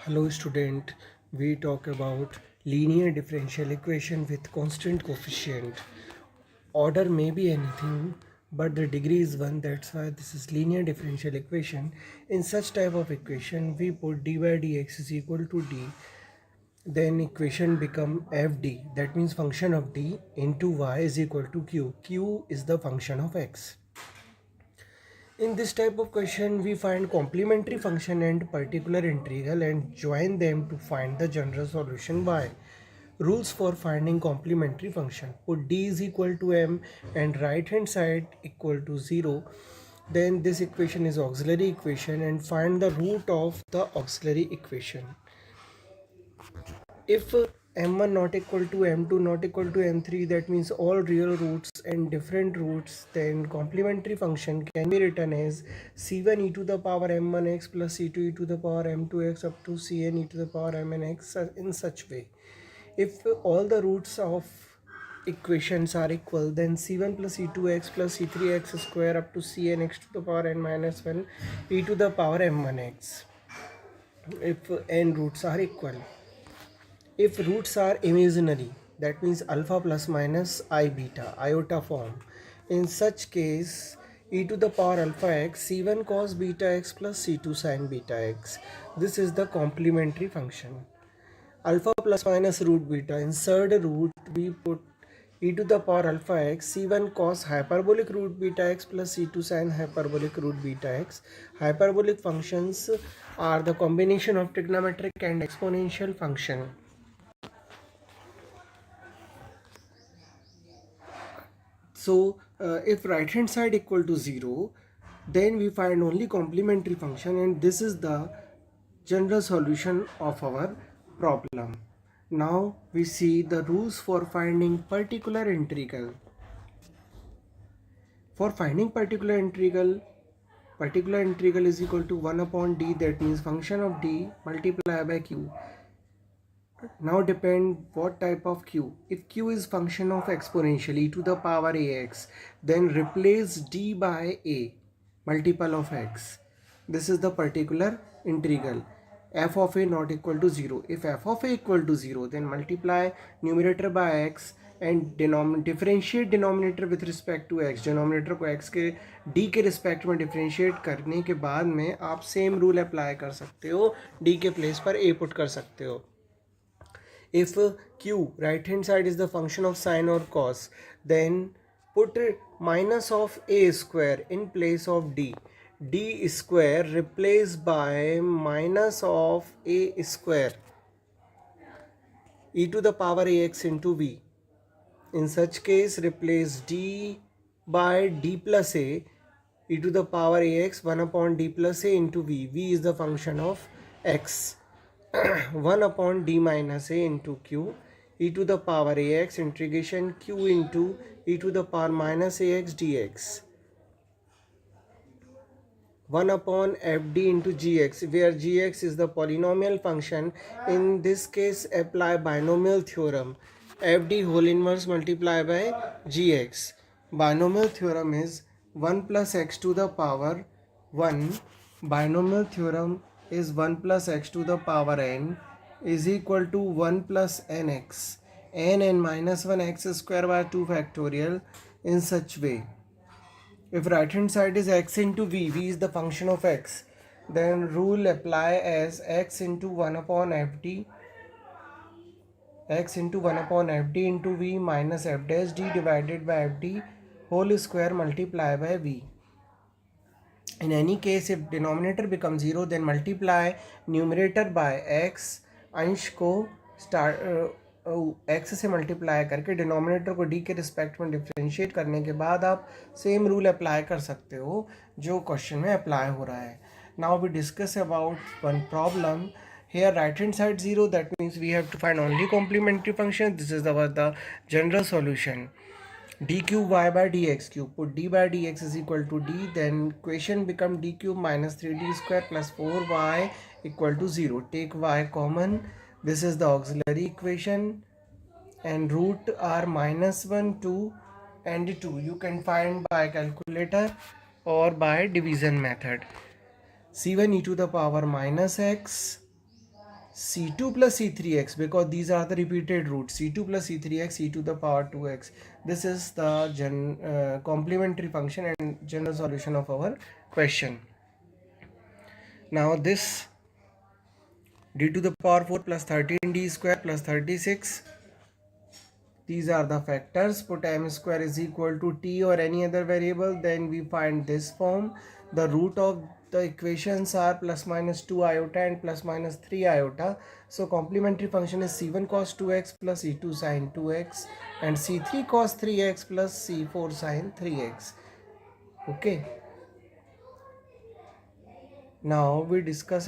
Hello student, we talk about linear differential equation with constant coefficient. Order may be anything, but the degree is 1, that's why this is linear differential equation. In such type of equation, we put d by dx is equal to d, then equation become fd, that means function of d into y is equal to q. Q is the function of x. In this type of question, we find complementary function and particular integral and join them to find the general solution y. Rules for finding complementary function. Put d is equal to m and right hand side equal to 0. Then this equation is auxiliary equation and find the root of the auxiliary equation. If m1 not equal to m2 not equal to m3, that means all real roots and different roots, then complementary function can be written as c1 e to the power m1x plus c2 e to the power m2x up to cn e to the power mnx in such way. If all the roots of equations are equal, then c1 plus c2x plus c3x square up to cnx to the power n minus 1 e to the power m1x if n roots are equal. If roots are imaginary, that means alpha plus minus I beta, iota form. In such case, e to the power alpha x, c1 cos beta x plus c2 sin beta x. This is the complementary function. Alpha plus minus root beta. In third root, we put e to the power alpha x, c1 cos hyperbolic root beta x plus c2 sin hyperbolic root beta x. Hyperbolic functions are the combination of trigonometric and exponential function. So if right hand side equal to 0, then we find only complementary function, and this is the general solution of our problem. Now we see the rules for finding particular integral. For finding particular integral is equal to 1 upon d, that means function of d multiplied by q. Now depend what type of q. If q is function of exponential e to the power ax, then replace d by a, multiple of x. This is the particular integral. F of a not equal to 0. If f of a equal to 0, then multiply numerator by x and differentiate denominator with respect to x. Denominator को x के d के respect में differentiate करने के बाद में आप same rule apply कर सकते हो, d के प्लेस पर a पुट कर सकते हो. If q right hand side is the function of sine or cos, then put minus of a square in place of d. D square replaced by minus of a square e to the power ax into v. In such case, replace d by d plus a e to the power ax 1 upon d plus a into v. V is the function of x. 1 upon d minus a into q e to the power ax integration q into e to the power minus ax dx. 1 upon fd into gx, where gx is the polynomial function. In this case, apply binomial theorem. Fd whole inverse multiply by gx. Binomial theorem is 1 plus x to the power 1. Binomial theorem is 1 plus x to the power n is equal to 1 plus nx. N minus 1 x square by 2 factorial in such way. If right hand side is x into v, v is the function of x, then rule apply as x into 1 upon fd, x into 1 upon fd into v minus f dash d divided by fd whole square multiply by v. In any case, if denominator becomes 0, then multiply numerator by x. अंश को x से multiply करके denominator को d के respect में differentiate करने के बाद आप सेम रूल अप्लाई कर सकते हो जो क्वेश्चन में अप्लाई हो रहा है. Now we discuss about one problem. Here right hand side 0, that means we have to find only complementary function. This is the general solution. d cube y by dx cube. Put d by dx is equal to d, then equation become d cube minus 3d square plus 4y equal to 0. Take y common. This is the auxiliary equation and root are minus 1, 2 and 2. You can find by calculator or by division method. c1 e to the power minus x c2 plus c3x, because these are the repeated roots, c2 plus c3x e to the power 2x. This is the complementary function and general solution of our question. Now this d to the power 4 plus 13d square plus 36, these are the factors. Put m square is equal to t or any other variable, then we find this form. The root of the equations are plus minus 2 iota and plus minus 3 iota. So complementary function is c1 cos 2x plus c2 sin 2x and c3 cos 3x plus c4 sin 3x. Okay. Now we discuss